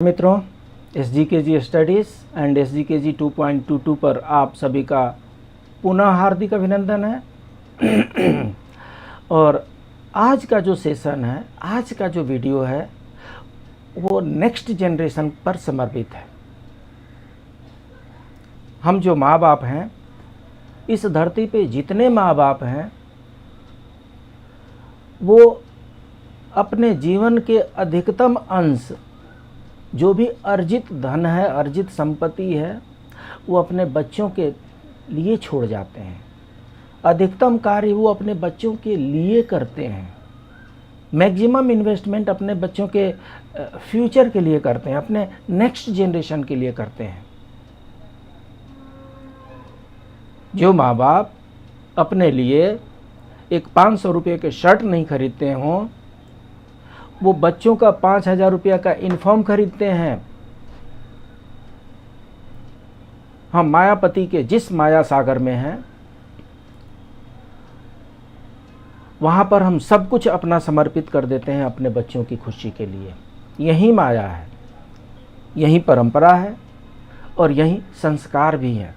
मित्रों, SGKG studies and SGKG 2.22 पर आप सभी का पुनः हार्दिक अभिनंदन है। और आज का जो सेशन है, आज का जो वीडियो है, वो नेक्स्ट जनरेशन पर समर्पित है। हम जो माँ बाप हैं, इस धरती पे जितने माँ बाप हैं, वो अपने जीवन के अधिकतम अंश, जो भी अर्जित धन है, अर्जित संपत्ति है, वो अपने बच्चों के लिए छोड़ जाते हैं। अधिकतम कार्य वो अपने बच्चों के लिए करते हैं। मैक्सिमम इन्वेस्टमेंट अपने बच्चों के फ्यूचर के लिए करते हैं, अपने नेक्स्ट जनरेशन के लिए करते हैं। जो माँ बाप अपने लिए एक 500 रुपये के शर्ट नहीं खरीदते हों, वो बच्चों का 5,000 रुपया का यूनिफॉर्म खरीदते हैं। हम मायापति के जिस माया सागर में हैं, वहाँ पर हम सब कुछ अपना समर्पित कर देते हैं अपने बच्चों की खुशी के लिए। यही माया है, यही परंपरा है और यही संस्कार भी है।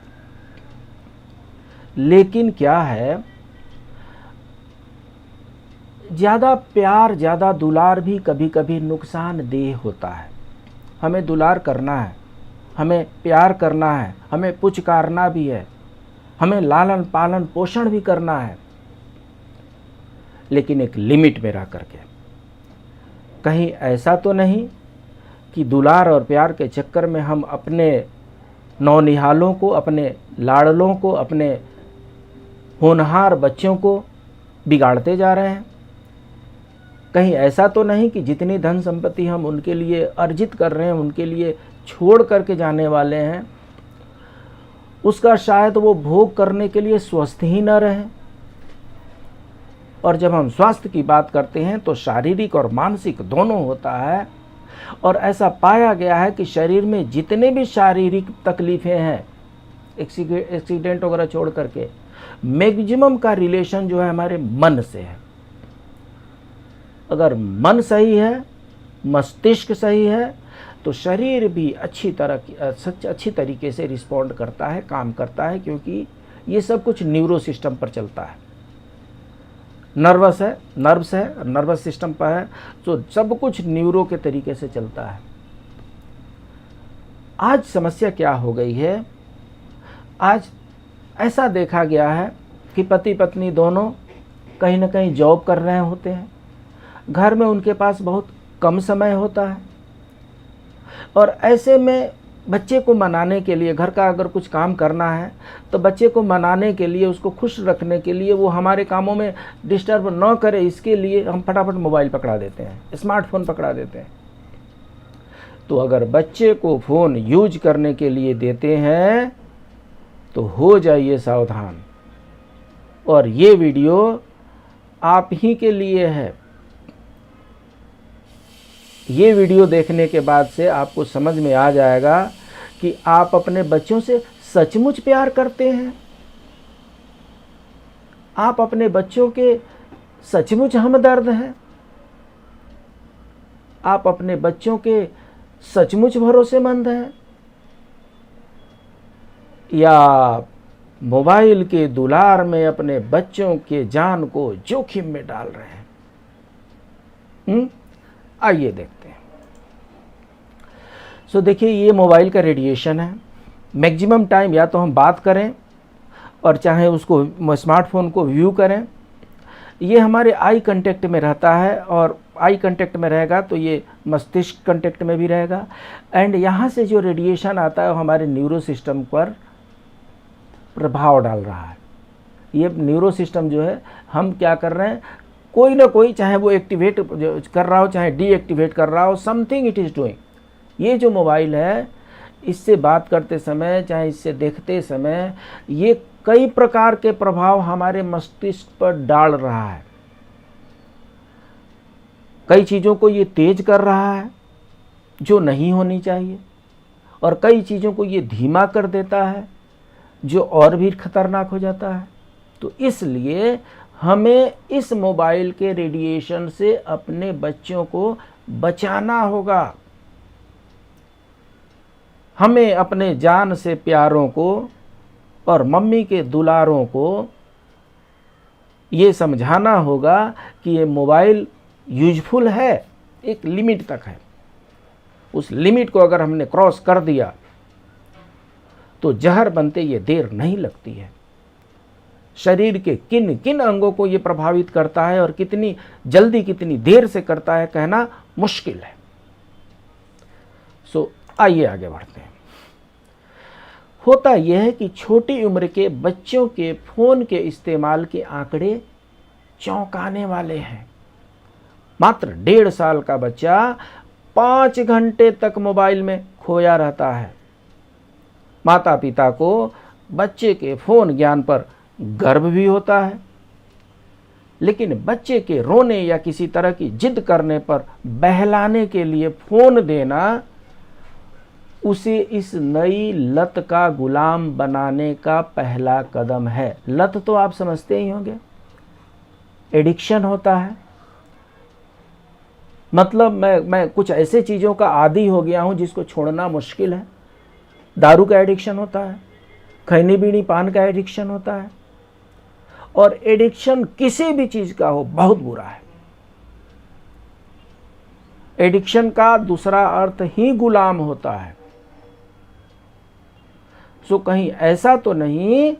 लेकिन क्या है, ज़्यादा प्यार, ज़्यादा दुलार भी कभी कभी नुकसानदेह होता है। हमें दुलार करना है, हमें प्यार करना है, हमें पुचकारना भी है, हमें लालन पालन पोषण भी करना है, लेकिन एक लिमिट में रह करके। कहीं ऐसा तो नहीं कि दुलार और प्यार के चक्कर में हम अपने नौनिहालों को, अपने लाडलों को, अपने होनहार बच्चों को बिगाड़ते जा रहे हैं। कहीं ऐसा तो नहीं कि जितनी धन संपत्ति हम उनके लिए अर्जित कर रहे हैं, उनके लिए छोड़ करके जाने वाले हैं, उसका शायद वो भोग करने के लिए स्वस्थ ही न रहें। और जब हम स्वास्थ्य की बात करते हैं तो शारीरिक और मानसिक दोनों होता है। और ऐसा पाया गया है कि शरीर में जितने भी शारीरिक तकलीफ़ें हैं, एक्सीडेंट वगैरह छोड़ करके, मैक्सिमम का रिलेशन जो है हमारे मन से है। अगर मन सही है, मस्तिष्क सही है, तो शरीर भी अच्छी तरीके से रिस्पॉन्ड करता है, काम करता है, क्योंकि ये सब कुछ न्यूरो सिस्टम पर चलता है। नर्वस सिस्टम पर है, तो सब कुछ न्यूरो के तरीके से चलता है। आज समस्या क्या हो गई है, आज ऐसा देखा गया है कि पति पत्नी दोनों कहीं ना कहीं जॉब कर रहे होते हैं, घर में उनके पास बहुत कम समय होता है, और ऐसे में बच्चे को मनाने के लिए, घर का अगर कुछ काम करना है तो बच्चे को मनाने के लिए, उसको खुश रखने के लिए, वो हमारे कामों में डिस्टर्ब न करे, इसके लिए हम फटाफट मोबाइल पकड़ा देते हैं, स्मार्टफोन पकड़ा देते हैं। तो अगर बच्चे को फ़ोन यूज करने के लिए देते हैं तो हो जाइए सावधान। और ये वीडियो आप ही के लिए है। ये वीडियो देखने के बाद से आपको समझ में आ जाएगा कि आप अपने बच्चों से सचमुच प्यार करते हैं, आप अपने बच्चों के सचमुच हमदर्द हैं, आप अपने बच्चों के सचमुच भरोसेमंद हैं, या मोबाइल के दुलार में अपने बच्चों के जान को जोखिम में डाल रहे हैं। आइए देखते हैं। देखिए, ये मोबाइल का रेडिएशन है। मैक्सिमम टाइम या तो हम बात करें और चाहे उसको स्मार्टफोन को व्यू करें, ये हमारे आई कांटेक्ट में रहता है, और आई कांटेक्ट में रहेगा तो ये मस्तिष्क कांटेक्ट में भी रहेगा। एंड यहाँ से जो रेडिएशन आता है वो हमारे न्यूरो सिस्टम पर प्रभाव डाल रहा है। ये न्यूरो सिस्टम जो है, हम क्या कर रहे हैं, कोई ना कोई, चाहे वो एक्टिवेट कर रहा हो चाहे डीएक्टिवेट कर रहा हो, समथिंग इट इज़ डूइंग। ये जो मोबाइल है, इससे बात करते समय, चाहे इससे देखते समय, ये कई प्रकार के प्रभाव हमारे मस्तिष्क पर डाल रहा है। कई चीज़ों को ये तेज कर रहा है जो नहीं होनी चाहिए, और कई चीज़ों को ये धीमा कर देता है जो और भी खतरनाक हो जाता है। तो इसलिए हमें इस मोबाइल के रेडिएशन से अपने बच्चों को बचाना होगा। हमें अपने जान से प्यारों को और मम्मी के दुलारों को ये समझाना होगा कि ये मोबाइल यूजफुल है, एक लिमिट तक है। उस लिमिट को अगर हमने क्रॉस कर दिया तो जहर बनते ये देर नहीं लगती है। शरीर के किन किन अंगों को ये प्रभावित करता है और कितनी जल्दी कितनी देर से करता है कहना मुश्किल है। सो आइए आगे बढ़ते हैं। होता यह है कि छोटी उम्र के बच्चों के फोन के इस्तेमाल के आंकड़े चौंकाने वाले हैं। मात्र 1.5 साल का बच्चा 5 घंटे तक मोबाइल में खोया रहता है। माता पिता को बच्चे के फोन ज्ञान पर गर्व भी होता है, लेकिन बच्चे के रोने या किसी तरह की जिद करने पर बहलाने के लिए फोन देना उसे इस नई लत का गुलाम बनाने का पहला कदम है। लत तो आप समझते ही होंगे, एडिक्शन होता है। मतलब मैं कुछ ऐसे चीज़ों का आदी हो गया हूं जिसको छोड़ना मुश्किल है। दारू का एडिक्शन होता है, खैनी बीड़ी पान का एडिक्शन होता है, और एडिक्शन किसी भी चीज़ का हो बहुत बुरा है। एडिक्शन का दूसरा अर्थ ही गुलाम होता है। सो कहीं ऐसा तो नहीं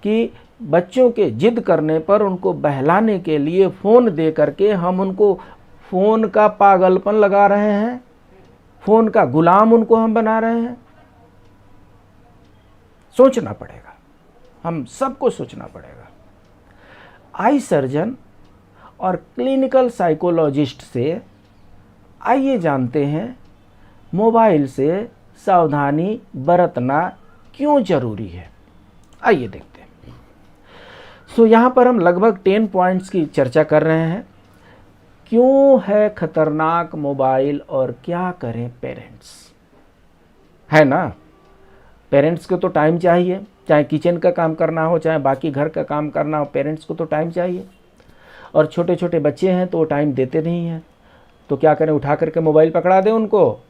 कि बच्चों के जिद करने पर उनको बहलाने के लिए फ़ोन दे करके हम उनको फ़ोन का पागलपन लगा रहे हैं, फ़ोन का गुलाम उनको हम बना रहे हैं। सोचना पड़ेगा, हम सबको सोचना पड़ेगा। आई सर्जन और क्लिनिकल साइकोलॉजिस्ट से आइए जानते हैं मोबाइल से सावधानी बरतना क्यों जरूरी है। आइए देखते हैं। सो यहाँ पर हम लगभग 10 पॉइंट्स की चर्चा कर रहे हैं। क्यों है खतरनाक मोबाइल और क्या करें पेरेंट्स, है ना। पेरेंट्स को तो टाइम चाहिए, चाहे किचन का काम करना हो चाहे बाकी घर का काम करना हो, पेरेंट्स को तो टाइम चाहिए। और छोटे छोटे बच्चे हैं तो वो टाइम देते नहीं हैं, तो क्या करें, उठा करके मोबाइल पकड़ा दें उनको,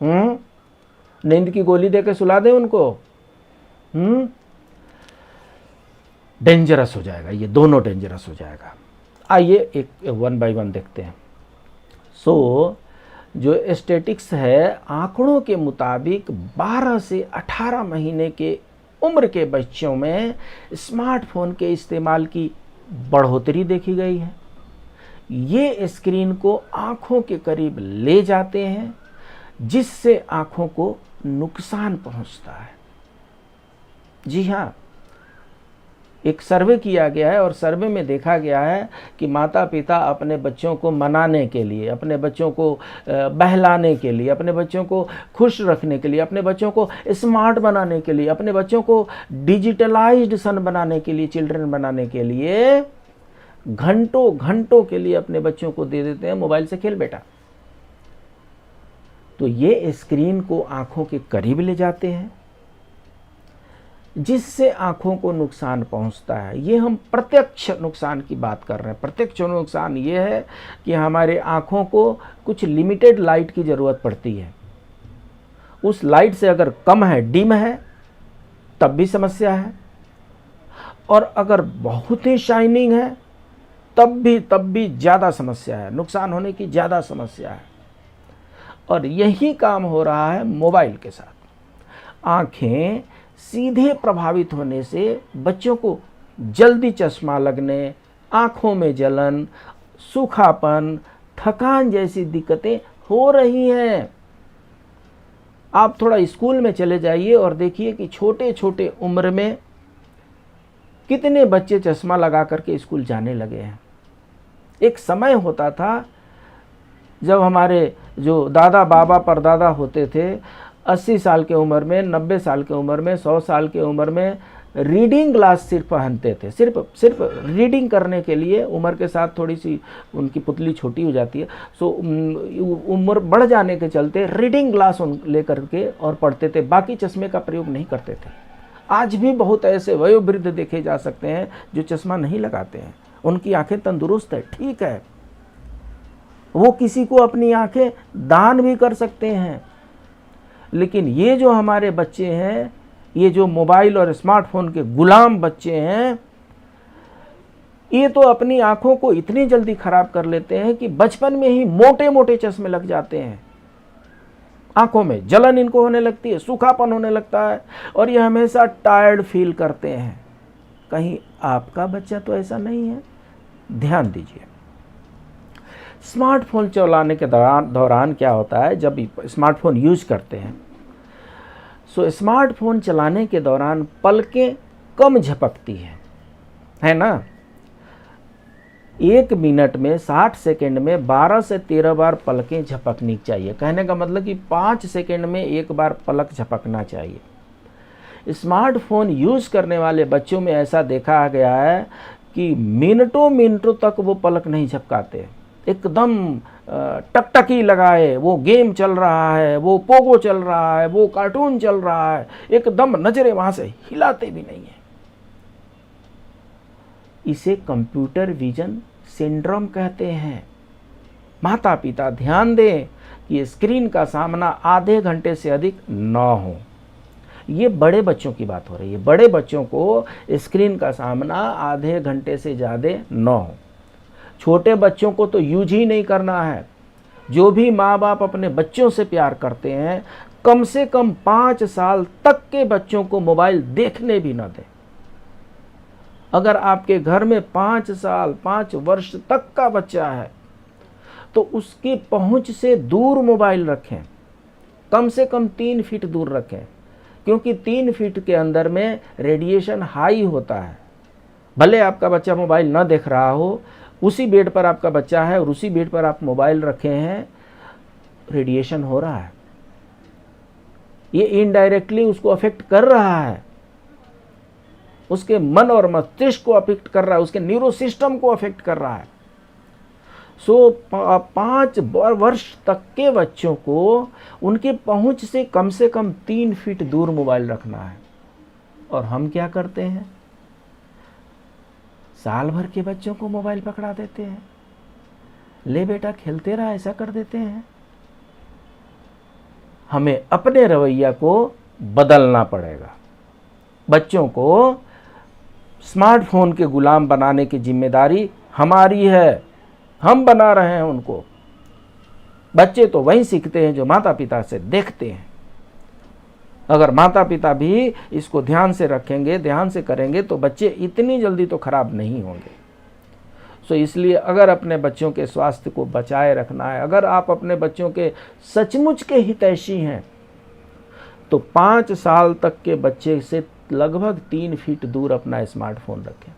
नींद की गोली दे के सुला दें उनको। डेंजरस हो जाएगा, ये दोनों डेंजरस हो जाएगा। आइए एक 1 बाय 1 देखते हैं। सो जो स्टैटिस्टिक्स है, आंकड़ों के मुताबिक 12 से 18 महीने के उम्र के बच्चों में स्मार्टफोन के इस्तेमाल की बढ़ोतरी देखी गई है। ये स्क्रीन को आंखों के करीब ले जाते हैं, जिससे आंखों को नुकसान पहुंचता है। जी हाँ, एक सर्वे किया गया है और सर्वे में देखा गया है कि माता पिता अपने बच्चों को मनाने के लिए, अपने बच्चों को बहलाने के लिए, अपने बच्चों को खुश रखने के लिए, अपने बच्चों को स्मार्ट बनाने के लिए, अपने बच्चों को डिजिटलाइज्ड सन बनाने के लिए, चिल्ड्रन बनाने के लिए घंटों घंटों के लिए अपने बच्चों को दे देते हैं मोबाइल से खेल बेटा। तो ये स्क्रीन को आंखों के करीब ले जाते हैं, जिससे आंखों को नुकसान पहुंचता है। ये हम प्रत्यक्ष नुकसान की बात कर रहे हैं। प्रत्यक्ष नुकसान ये है कि हमारे आंखों को कुछ लिमिटेड लाइट की ज़रूरत पड़ती है। उस लाइट से अगर कम है, डिम है, तब भी समस्या है, और अगर बहुत ही शाइनिंग है तब भी ज़्यादा समस्या है, नुकसान होने की ज़्यादा समस्या है। और यही काम हो रहा है मोबाइल के साथ। आँखें सीधे प्रभावित होने से बच्चों को जल्दी चश्मा लगने, आँखों में जलन, सूखापन, थकान जैसी दिक्कतें हो रही हैं। आप थोड़ा स्कूल में चले जाइए और देखिए कि छोटे छोटे उम्र में कितने बच्चे चश्मा लगा करके स्कूल जाने लगे हैं। एक समय होता था जब हमारे जो दादा बाबा परदादा होते थे, 80 साल के उम्र में, 90 साल के उम्र में, 100 साल के उम्र में रीडिंग ग्लास सिर्फ पहनते थे। सिर्फ रीडिंग करने के लिए। उम्र के साथ थोड़ी सी उनकी पुतली छोटी हो जाती है, सो उम्र बढ़ जाने के चलते रीडिंग ग्लास लेकर के और पढ़ते थे, बाकी चश्मे का प्रयोग नहीं करते थे। आज भी बहुत ऐसे वयोवृद्ध देखे जा सकते हैं जो चश्मा नहीं लगाते हैं, उनकी आंखें तंदुरुस्त है, ठीक है, वो किसी को अपनी आंखें दान भी कर सकते हैं। लेकिन ये जो हमारे बच्चे हैं, ये जो मोबाइल और स्मार्टफोन के गुलाम बच्चे हैं, ये तो अपनी आंखों को इतनी जल्दी खराब कर लेते हैं कि बचपन में ही मोटे मोटे चश्मे लग जाते हैं। आंखों में जलन इनको होने लगती है, सूखापन होने लगता है, और ये हमेशा टायर्ड फील करते हैं। कहीं आपका बच्चा तो ऐसा नहीं है? ध्यान दीजिए। स्मार्टफोन चलाने के दौरान क्या होता है, जब स्मार्टफोन यूज करते हैं, सो स्मार्टफोन चलाने के दौरान पलकें कम झपकती है ना। 1 मिनट में 60 सेकेंड में 12 से 13 बार पलकें झपकनी चाहिए। कहने का मतलब कि 5 सेकेंड में 1 बार पलक झपकना चाहिए। स्मार्टफोन यूज़ करने वाले बच्चों में ऐसा देखा गया है कि मिनटों मिनटों तक वो पलक नहीं झपकाते, एकदम टकटकी लगाए, वो गेम चल रहा है, वो पोगो चल रहा है, वो कार्टून चल रहा है, एकदम नजरें वहाँ से हिलाते भी नहीं है। इसे कंप्यूटर विजन सिंड्रोम कहते हैं। माता पिता ध्यान दें कि स्क्रीन का सामना आधे घंटे से अधिक न हो। ये बड़े बच्चों की बात हो रही है। बड़े बच्चों को स्क्रीन का सामना आधे घंटे से ज़्यादा न हो। छोटे बच्चों को तो यूज ही नहीं करना है। जो भी माँ बाप अपने बच्चों से प्यार करते हैं, कम से कम 5 साल तक के बच्चों को मोबाइल देखने भी न दें। अगर आपके घर में 5 साल 5 वर्ष तक का बच्चा है तो उसकी पहुंच से दूर मोबाइल रखें, कम से कम 3 फीट दूर रखें, क्योंकि 3 फीट के अंदर में रेडिएशन हाई होता है। भले आपका बच्चा मोबाइल न देख रहा हो, उसी बेड पर आपका बच्चा है और उसी बेड पर आप मोबाइल रखे हैं, रेडिएशन हो रहा है। ये इनडायरेक्टली उसको अफेक्ट कर रहा है, उसके मन और मस्तिष्क को अफेक्ट कर रहा है, उसके न्यूरो सिस्टम को अफेक्ट कर रहा है। सो 5 वर्ष तक के बच्चों को उनके पहुंच से कम 3 फीट दूर मोबाइल रखना है। और हम क्या करते हैं, साल भर के बच्चों को मोबाइल पकड़ा देते हैं, ले बेटा खेलते रहा, ऐसा कर देते हैं। हमें अपने रवैया को बदलना पड़ेगा। बच्चों को स्मार्टफोन के गुलाम बनाने की जिम्मेदारी हमारी है, हम बना रहे हैं उनको। बच्चे तो वही सीखते हैं जो माता पिता से देखते हैं। अगर माता पिता भी इसको ध्यान से रखेंगे, ध्यान से करेंगे, तो बच्चे इतनी जल्दी तो खराब नहीं होंगे। सो इसलिए अगर अपने बच्चों के स्वास्थ्य को बचाए रखना है, अगर आप अपने बच्चों के सचमुच के हितैषी हैं, तो 5 साल तक के बच्चे से लगभग 3 फीट दूर अपना स्मार्टफोन रखें।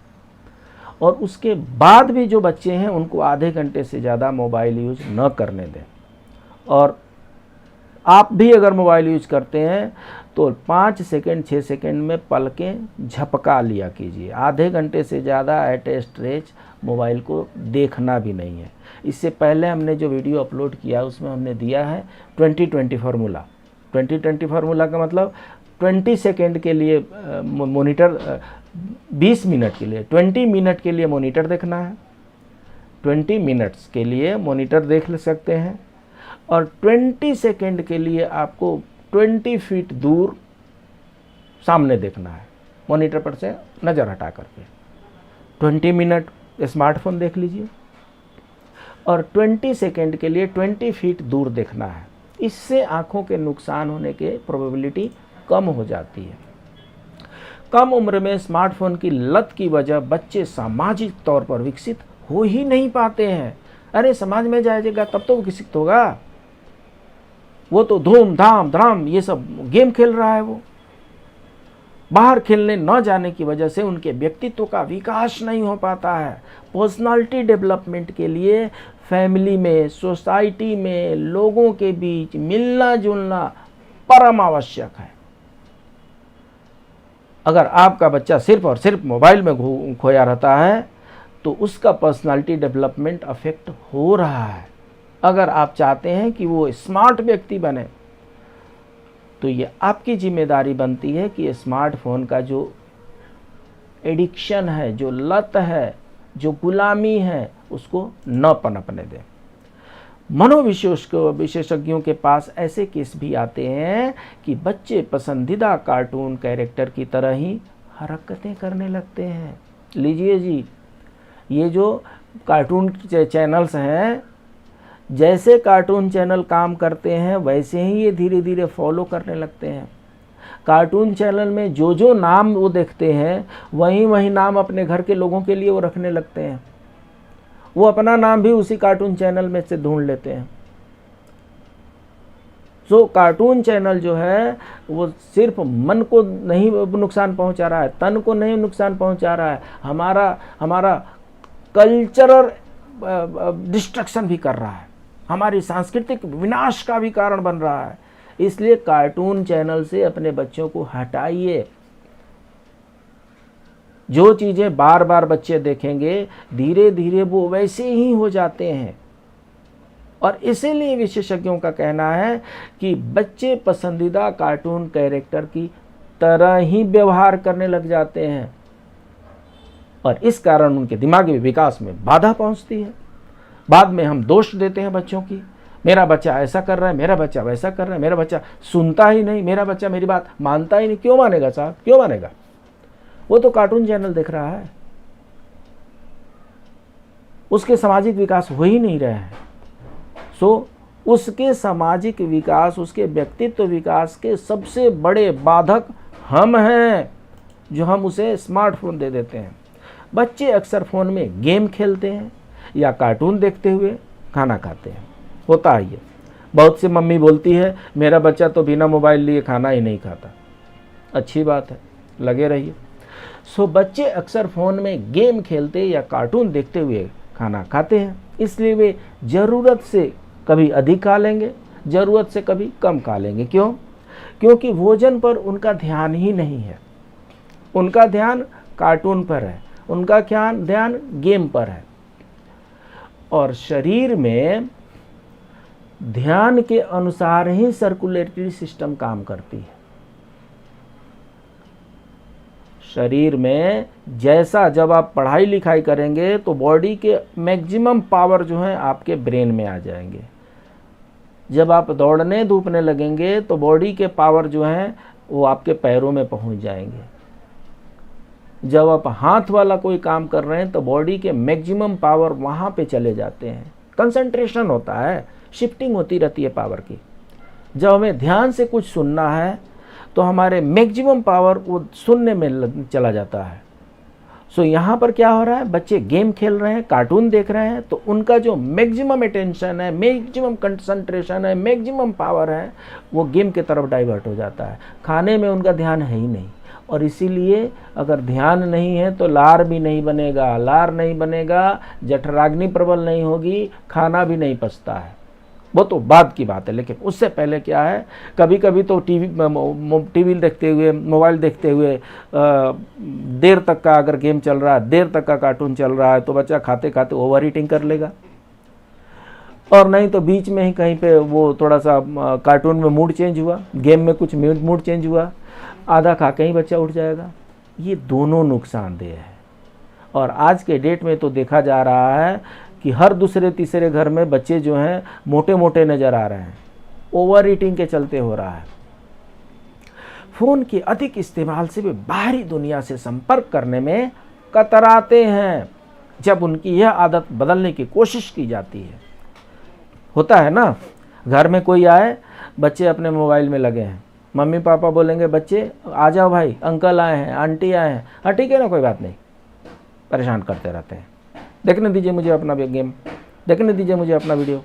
और उसके बाद भी जो बच्चे हैं उनको आधे घंटे से ज़्यादा मोबाइल यूज न करने दें। और आप भी अगर मोबाइल यूज करते हैं तो 5 सेकेंड 6 सेकेंड में पलकें झपका लिया कीजिए। आधे घंटे से ज़्यादा एट ए स्ट्रेच मोबाइल को देखना भी नहीं है। इससे पहले हमने जो वीडियो अपलोड किया उसमें हमने दिया है 20-20 फार्मूला। 20-20 फार्मूला का मतलब 20 सेकेंड के लिए मॉनिटर, 20 मिनट के लिए, 20 मिनट के लिए मॉनिटर देखना है, 20 मिनट्स के लिए मॉनिटर देख सकते हैं, और 20 सेकेंड के लिए आपको 20 फीट दूर सामने देखना है, मॉनिटर पर से नज़र हटा करके। 20 मिनट स्मार्टफोन देख लीजिए और 20 सेकेंड के लिए 20 फीट दूर देखना है। इससे आँखों के नुकसान होने के प्रोबेबिलिटी कम हो जाती है। कम उम्र में स्मार्टफोन की लत की वजह बच्चे सामाजिक तौर पर विकसित हो ही नहीं पाते हैं। अरे समाज में जाएगा तब तो विकसित होगा, वो तो धूम धाम धड़ाम ये सब गेम खेल रहा है। वो बाहर खेलने न जाने की वजह से उनके व्यक्तित्व का विकास नहीं हो पाता है। पर्सनालिटी डेवलपमेंट के लिए फैमिली में, सोसाइटी में, लोगों के बीच मिलना जुलना परम आवश्यक है। अगर आपका बच्चा सिर्फ और सिर्फ मोबाइल में खोया रहता है तो उसका पर्सनालिटी डेवलपमेंट अफेक्ट हो रहा है। अगर आप चाहते हैं कि वो स्मार्ट व्यक्ति बने तो ये आपकी जिम्मेदारी बनती है कि स्मार्टफोन का जो एडिक्शन है, जो लत है, जो गुलामी है, उसको न पनपने दें। विशेषज्ञों के पास ऐसे केस भी आते हैं कि बच्चे पसंदीदा कार्टून कैरेक्टर की तरह ही हरकतें करने लगते हैं। लीजिए जी, ये जो कार्टून चैनल्स हैं, जैसे कार्टून चैनल काम करते हैं वैसे ही ये धीरे धीरे फॉलो करने लगते हैं। कार्टून चैनल में जो जो नाम वो देखते हैं वही वही नाम अपने घर के लोगों के लिए वो रखने लगते हैं। वो अपना नाम भी उसी कार्टून चैनल में से ढूंढ लेते हैं। सो कॉर्टून चैनल जो है वो सिर्फ मन को नहीं नुकसान पहुंचा रहा है, तन को नहीं नुकसान पहुंचा रहा है, हमारा कल्चरल डिस्ट्रक्शन भी कर रहा है, हमारी सांस्कृतिक विनाश का भी कारण बन रहा है। इसलिए कार्टून चैनल से अपने बच्चों को हटाइए। जो चीज़ें बार बार बच्चे देखेंगे धीरे धीरे वो वैसे ही हो जाते हैं। और इसीलिए विशेषज्ञों का कहना है कि बच्चे पसंदीदा कार्टून कैरेक्टर की तरह ही व्यवहार करने लग जाते हैं और इस कारण उनके दिमागी विकास में बाधा पहुंचती है। बाद में हम दोष देते हैं बच्चों की, मेरा बच्चा ऐसा कर रहा है, मेरा बच्चा वैसा कर रहा है, मेरा बच्चा सुनता ही नहीं, मेरा बच्चा मेरी बात मानता ही नहीं। क्यों मानेगा साहब, क्यों मानेगा? वो तो कार्टून चैनल देख रहा है, उसके सामाजिक विकास हो ही नहीं रहे हैं। उसके सामाजिक विकास, उसके व्यक्तित्व विकास के सबसे बड़े बाधक हम हैं, जो हम उसे स्मार्टफोन दे देते हैं। बच्चे अक्सर फ़ोन में गेम खेलते हैं या कार्टून देखते हुए खाना खाते हैं। होता ही है। बहुत सी मम्मी बोलती है मेरा बच्चा तो बिना मोबाइल लिए खाना ही नहीं खाता। अच्छी बात है, लगे रहिए। बच्चे अक्सर फ़ोन में गेम खेलते या कार्टून देखते हुए खाना खाते हैं, इसलिए वे ज़रूरत से कभी अधिक खा लेंगे, ज़रूरत से कभी कम खा लेंगे। क्यों? क्योंकि भोजन पर उनका ध्यान ही नहीं है, उनका ध्यान कार्टून पर है, उनका ध्यान गेम पर है। और शरीर में ध्यान के अनुसार ही सर्कुलेटरी सिस्टम काम करती है। शरीर में जैसा जब आप पढ़ाई लिखाई करेंगे तो बॉडी के मैक्सिमम पावर जो है आपके ब्रेन में आ जाएंगे। जब आप दौड़ने धूपने लगेंगे तो बॉडी के पावर जो हैं वो आपके पैरों में पहुंच जाएंगे। जब आप हाथ वाला कोई काम कर रहे हैं तो बॉडी के मैक्सिमम पावर वहाँ पे चले जाते हैं। कंसंट्रेशन होता है, शिफ्टिंग होती रहती है पावर की। जब हमें ध्यान से कुछ सुनना है तो हमारे मैक्सिमम पावर वो सुनने में चला जाता है। यहाँ पर क्या हो रहा है, बच्चे गेम खेल रहे हैं, कार्टून देख रहे हैं, तो उनका जो मैक्सिमम अटेंशन है, मैक्सिमम कंसंट्रेशन है, मैक्सिमम पावर है, वो गेम की तरफ डाइवर्ट हो जाता है। खाने में उनका ध्यान है ही नहीं। और इसीलिए अगर ध्यान नहीं है तो लार भी नहीं बनेगा, लार नहीं बनेगा, जठराग्नि प्रबल नहीं होगी, खाना भी नहीं पचता है। वो तो बाद की बात है, लेकिन उससे पहले क्या है, कभी कभी तो टीवी देखते हुए, मोबाइल देखते हुए देर तक का अगर गेम चल रहा है, देर तक का कार्टून चल रहा है, तो बच्चा खाते खाते ओवर ईटिंग कर लेगा। और नहीं तो बीच में ही कहीं पे वो थोड़ा सा कार्टून में मूड चेंज हुआ, गेम में कुछ मूड चेंज हुआ, आधा खा के ही बच्चा उठ जाएगा। ये दोनों नुकसानदेह है। और आज के डेट में तो देखा जा रहा है कि हर दूसरे तीसरे घर में बच्चे जो हैं मोटे मोटे नज़र आ रहे हैं। ओवर ईटिंग के चलते हो रहा है। फ़ोन के अधिक इस्तेमाल से वे बाहरी दुनिया से संपर्क करने में कतराते हैं जब उनकी यह आदत बदलने की कोशिश की जाती है। होता है ना, घर में कोई आए, बच्चे अपने मोबाइल में लगे हैं, मम्मी पापा बोलेंगे बच्चे आ जाओ भाई, अंकल आए हैं, आंटी आए हैं, हाँ ठीक है ना, कोई बात नहीं, परेशान करते रहते हैं, देखने दीजिए मुझे अपना गेम, देखने दीजिए मुझे अपना वीडियो।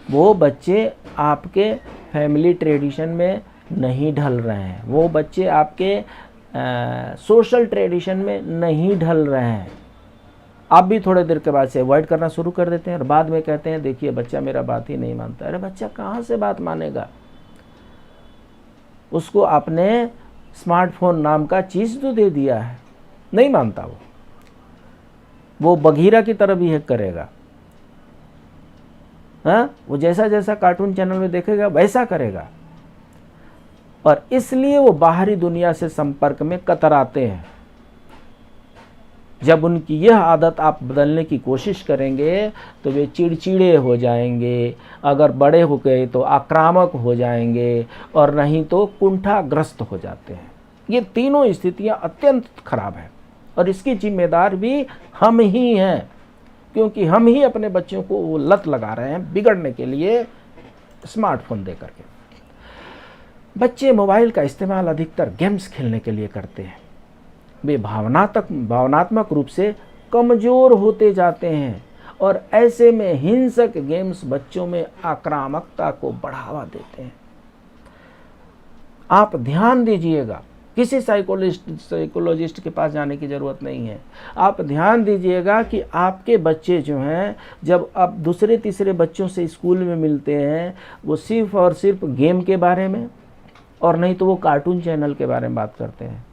वो बच्चे आपके फैमिली ट्रेडिशन में नहीं ढल रहे हैं, वो बच्चे आपके सोशल ट्रेडिशन में नहीं ढल रहे हैं। आप भी थोड़े देर के बाद से अवॉइड करना शुरू कर देते हैं और बाद में कहते हैं देखिए बच्चा मेरा बात ही नहीं मानता। अरे बच्चा कहाँ से बात मानेगा? उसको आपने स्मार्टफोन नाम का चीज़ तो दे दिया है, नहीं मानता वो बघीरा की तरह बिहेव करेगा। हाँ, वो जैसा जैसा कार्टून चैनल में देखेगा वैसा करेगा। और इसलिए वो बाहरी दुनिया से संपर्क में कतराते हैं। जब उनकी यह आदत आप बदलने की कोशिश करेंगे तो वे चिड़चिड़े हो जाएंगे, अगर बड़े हो गए तो आक्रामक हो जाएंगे, और नहीं तो कुंठाग्रस्त हो जाते हैं। ये तीनों स्थितियां अत्यंत खराब हैं और इसकी जिम्मेदार भी हम ही हैं, क्योंकि हम ही अपने बच्चों को वो लत लगा रहे हैं बिगड़ने के लिए स्मार्टफोन दे करके। बच्चे मोबाइल का इस्तेमाल अधिकतर गेम्स खेलने के लिए करते हैं। वे भावनात्मक रूप से कमज़ोर होते जाते हैं और ऐसे में हिंसक गेम्स बच्चों में आक्रामकता को बढ़ावा देते हैं। आप ध्यान दीजिएगा, किसी साइकोलॉजिस्ट के पास जाने की ज़रूरत नहीं है। आप ध्यान दीजिएगा कि आपके बच्चे जो हैं, जब आप दूसरे तीसरे बच्चों से स्कूल में मिलते हैं, वो सिर्फ और सिर्फ गेम के बारे में और नहीं तो वो कार्टून चैनल के बारे में बात करते हैं।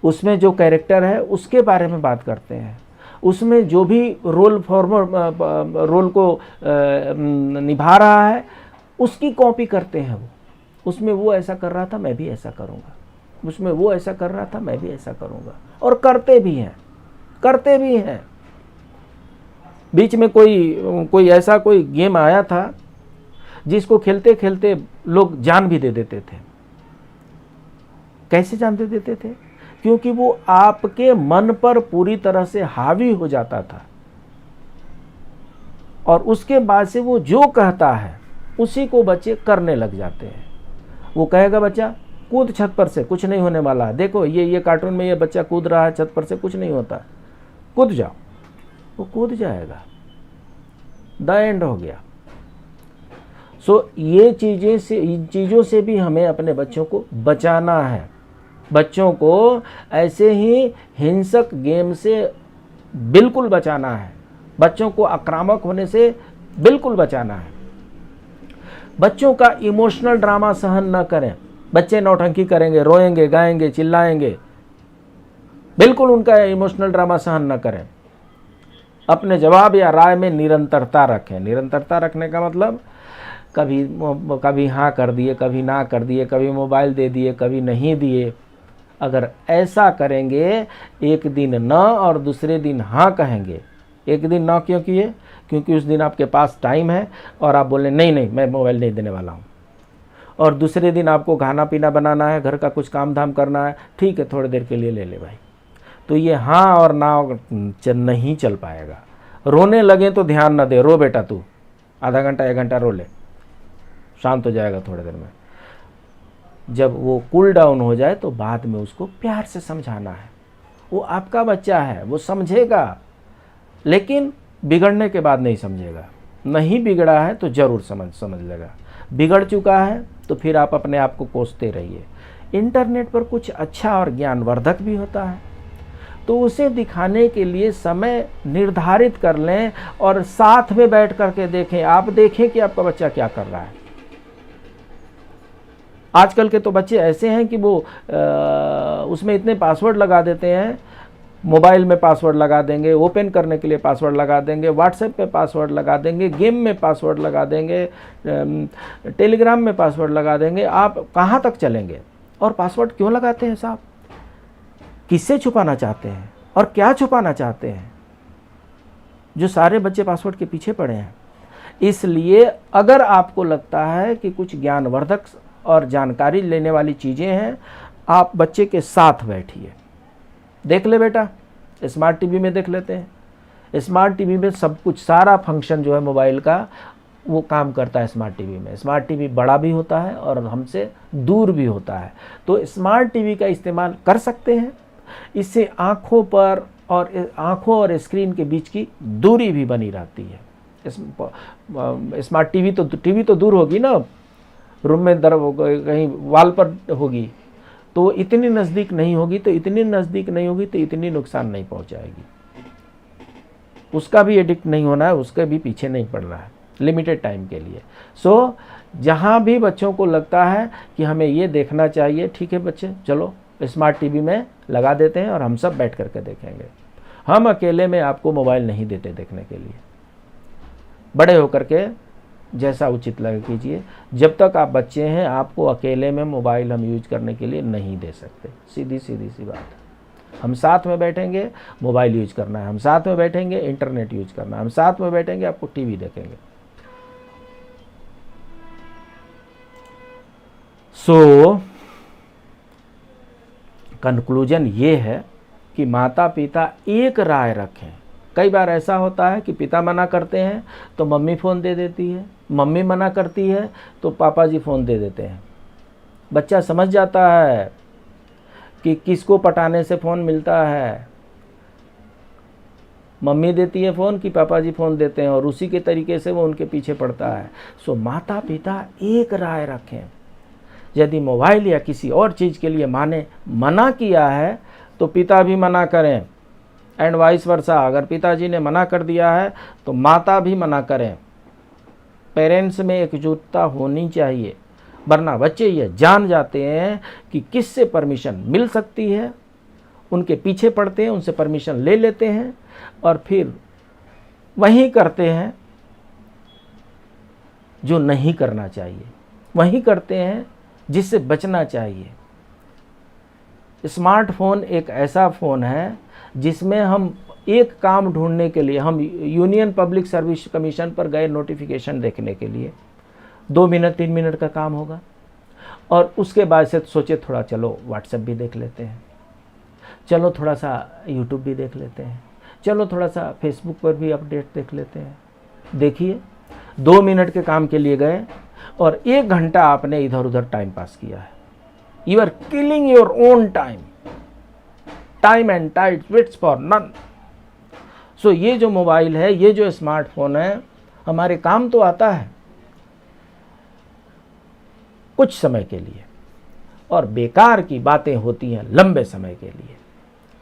उसमें जो कैरेक्टर है उसके बारे में बात करते हैं, उसमें जो भी रोल को निभा रहा है उसकी कॉपी करते हैं। उसमें वो ऐसा कर रहा था मैं भी ऐसा करूँगा, उसमें वो ऐसा कर रहा था मैं भी ऐसा करूँगा, और करते भी हैं। बीच में कोई ऐसा कोई गेम आया था जिसको खेलते खेलते लोग जान भी दे देते थे। कैसे जान दे देते थे? क्योंकि वो आपके मन पर पूरी तरह से हावी हो जाता था और उसके बाद से वो जो कहता है उसी को बच्चे करने लग जाते हैं। वो कहेगा बच्चा कूद छत पर से, कुछ नहीं होने वाला है, देखो ये कार्टून में ये बच्चा कूद रहा है छत पर से, कुछ नहीं होता, कूद जाओ। वो कूद जाएगा, द एंड हो गया। इन चीज़ों से भी हमें अपने बच्चों को बचाना है। बच्चों को ऐसे ही हिंसक गेम से बिल्कुल बचाना है, बच्चों को आक्रामक होने से बिल्कुल बचाना है। बच्चों का इमोशनल ड्रामा सहन न करें। बच्चे नौटंकी करेंगे, रोएंगे, गाएंगे, चिल्लाएंगे, बिल्कुल उनका इमोशनल ड्रामा सहन न करें। अपने जवाब या राय में निरंतरता रखें। निरंतरता रखने का मतलब कभी हाँ कर दिए, कभी ना कर दिए, कभी मोबाइल दे दिए, कभी नहीं दिए। अगर ऐसा करेंगे, एक दिन न और दूसरे दिन हाँ कहेंगे। एक दिन ना क्यों किए? क्योंकि उस दिन आपके पास टाइम है और आप बोले नहीं मैं मोबाइल नहीं देने वाला हूँ, और दूसरे दिन आपको खाना पीना बनाना है, घर का कुछ काम धाम करना है, ठीक है थोड़ी देर के लिए ले ले भाई। तो ये हाँ और ना नहीं चल पाएगा। रोने लगे तो ध्यान न दे, रो बेटा तू, आधा घंटा 1 घंटा रो ले, शांत हो जाएगा थोड़ी देर में। जब वो कूल डाउन हो जाए तो बाद में उसको प्यार से समझाना है। वो आपका बच्चा है, वो समझेगा, लेकिन बिगड़ने के बाद नहीं समझेगा। नहीं बिगड़ा है तो ज़रूर समझ लेगा। बिगड़ चुका है तो फिर आप अपने आप को कोसते रहिए। इंटरनेट पर कुछ अच्छा और ज्ञानवर्धक भी होता है, तो उसे दिखाने के लिए समय निर्धारित कर लें और साथ में बैठ करके देखें। आप देखें कि आपका बच्चा क्या कर रहा है। आजकल के तो बच्चे ऐसे हैं कि वो उसमें इतने पासवर्ड लगा देते हैं, मोबाइल में पासवर्ड लगा देंगे, ओपन करने के लिए पासवर्ड लगा देंगे, व्हाट्सएप पे पासवर्ड लगा देंगे, गेम में पासवर्ड लगा देंगे, टेलीग्राम में पासवर्ड लगा देंगे। आप कहाँ तक चलेंगे? और पासवर्ड क्यों लगाते हैं साहब? किससे छुपाना चाहते हैं और क्या छुपाना चाहते हैं? जो सारे बच्चे पासवर्ड के पीछे पड़े हैं। इसलिए अगर आपको लगता है कि कुछ ज्ञानवर्धक और जानकारी लेने वाली चीज़ें हैं, आप बच्चे के साथ बैठिए, देख ले बेटा, स्मार्ट टीवी में देख लेते हैं। स्मार्ट टीवी में सब कुछ, सारा फंक्शन जो है मोबाइल का वो काम करता है स्मार्ट टीवी में। स्मार्ट टीवी बड़ा भी होता है और हमसे दूर भी होता है, तो स्मार्ट टीवी का इस्तेमाल कर सकते हैं। इससे आँखों और स्क्रीन के बीच की दूरी भी बनी रहती है। स्मार्ट टीवी तो दूर होगी ना, रूम में कहीं वाल पर होगी, तो इतनी नज़दीक नहीं होगी, तो इतनी नुकसान नहीं पहुंचाएगी। उसका भी एडिक्ट नहीं होना है, उसके भी पीछे नहीं पड़ना है, लिमिटेड टाइम के लिए। जहाँ भी बच्चों को लगता है कि हमें ये देखना चाहिए, ठीक है बच्चे चलो स्मार्ट टीवी में लगा देते हैं और हम सब बैठ करके देखेंगे। हम अकेले में आपको मोबाइल नहीं देते देखने के लिए। बड़े होकर के जैसा उचित लगे कीजिए। जब तक आप बच्चे हैं, आपको अकेले में मोबाइल हम यूज करने के लिए नहीं दे सकते। सीधी सी बात है। हम साथ में बैठेंगे, मोबाइल यूज करना है, हम साथ में बैठेंगे, इंटरनेट यूज करना है, हम साथ में बैठेंगे, आपको टीवी देखेंगे। सो कंक्लूजन ये है कि माता पिता एक राय रखें। कई बार ऐसा होता है कि पिता मना करते हैं तो मम्मी फ़ोन दे देती है, मम्मी मना करती है तो पापा जी फ़ोन दे देते हैं। बच्चा समझ जाता है कि किसको पटाने से फ़ोन मिलता है, मम्मी देती है फ़ोन कि पापा जी फ़ोन देते हैं, और उसी के तरीके से वो उनके पीछे पड़ता है। सो माता पिता एक राय रखें। यदि मोबाइल या किसी और चीज़ के लिए माँ ने मना किया है तो पिता भी मना करें, एंड वाइस वर्सा। अगर पिताजी ने मना कर दिया है तो माता भी मना करें। पेरेंट्स में एकजुटता होनी चाहिए, वरना बच्चे ये जान जाते हैं कि किससे परमिशन मिल सकती है, उनके पीछे पड़ते हैं, उनसे परमिशन ले लेते हैं और फिर वही करते हैं जो नहीं करना चाहिए, वही करते हैं जिससे बचना चाहिए। स्मार्टफोन एक ऐसा फ़ोन है जिसमें हम एक काम ढूंढने के लिए, हम यूनियन पब्लिक सर्विस कमीशन पर गए नोटिफिकेशन देखने के लिए, 2 मिनट 3 मिनट का काम होगा, और उसके बाद से सोचे थोड़ा चलो व्हाट्सएप भी देख लेते हैं, चलो थोड़ा सा यूट्यूब भी देख लेते हैं, चलो थोड़ा सा फेसबुक पर भी अपडेट देख लेते हैं। देखिए 2 मिनट के काम के लिए गए और 1 घंटा आपने इधर उधर टाइम पास किया है। You are killing your own time, time and tide waits for none. So ये जो मोबाइल है, ये जो स्मार्टफोन है, हमारे काम तो आता है कुछ समय के लिए, और बेकार की बातें होती हैं लंबे समय के लिए।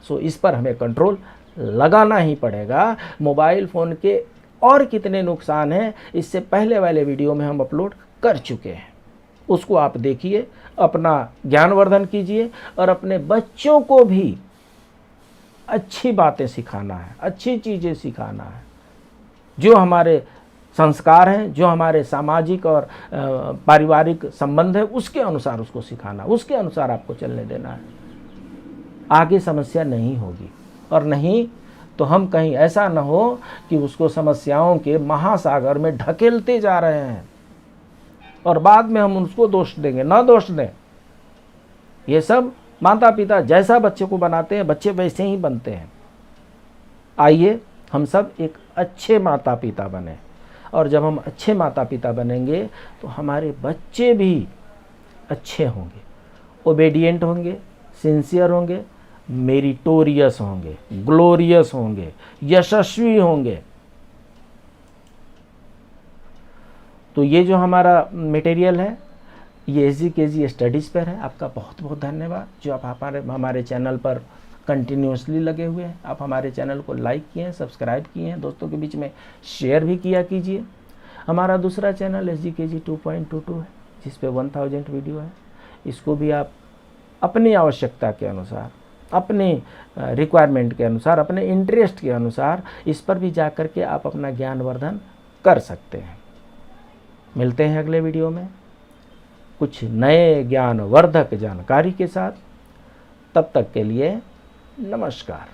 सो इस पर हमें कंट्रोल लगाना ही पड़ेगा। मोबाइल फ़ोन के और कितने नुकसान हैं इससे पहले वाले वीडियो में हम अपलोड कर चुके हैं, उसको आप देखिए, अपना ज्ञानवर्धन कीजिए, और अपने बच्चों को भी अच्छी बातें सिखाना है, अच्छी चीज़ें सिखाना है, जो हमारे संस्कार हैं, जो हमारे सामाजिक और पारिवारिक संबंध है, उसके अनुसार उसको सिखाना, उसके अनुसार आपको चलने देना है। आगे समस्या नहीं होगी, और नहीं तो हम कहीं ऐसा न हो कि उसको समस्याओं के महासागर में ढकेलते जा रहे हैं और बाद में हम उसको दोष देंगे। ना दोष दें। ये सब माता पिता जैसा बच्चे को बनाते हैं, बच्चे वैसे ही बनते हैं। आइए हम सब एक अच्छे माता पिता बने, और जब हम अच्छे माता पिता बनेंगे तो हमारे बच्चे भी अच्छे होंगे, ओबेडिएंट होंगे, सिंसियर होंगे, मेरिटोरियस होंगे, ग्लोरियस होंगे, यशस्वी होंगे। तो ये जो हमारा मटेरियल है ये SGKG स्टडीज़ पर है। आपका बहुत बहुत धन्यवाद जो आप हमारे चैनल पर कंटिन्यूसली लगे हुए हैं। आप हमारे चैनल को लाइक किए हैं, सब्सक्राइब किए हैं, दोस्तों के बीच में शेयर भी किया कीजिए। हमारा दूसरा चैनल SGKG 2.22 है जिस पे 1000 वीडियो है। इसको भी आप अपनी आवश्यकता के अनुसार, अपने रिक्वायरमेंट के अनुसार, अपने इंटरेस्ट के अनुसार इस पर भी जा कर के आप अपना ज्ञानवर्धन कर सकते हैं। मिलते हैं अगले वीडियो में कुछ नए ज्ञानवर्धक जानकारी के साथ। तब तक के लिए नमस्कार।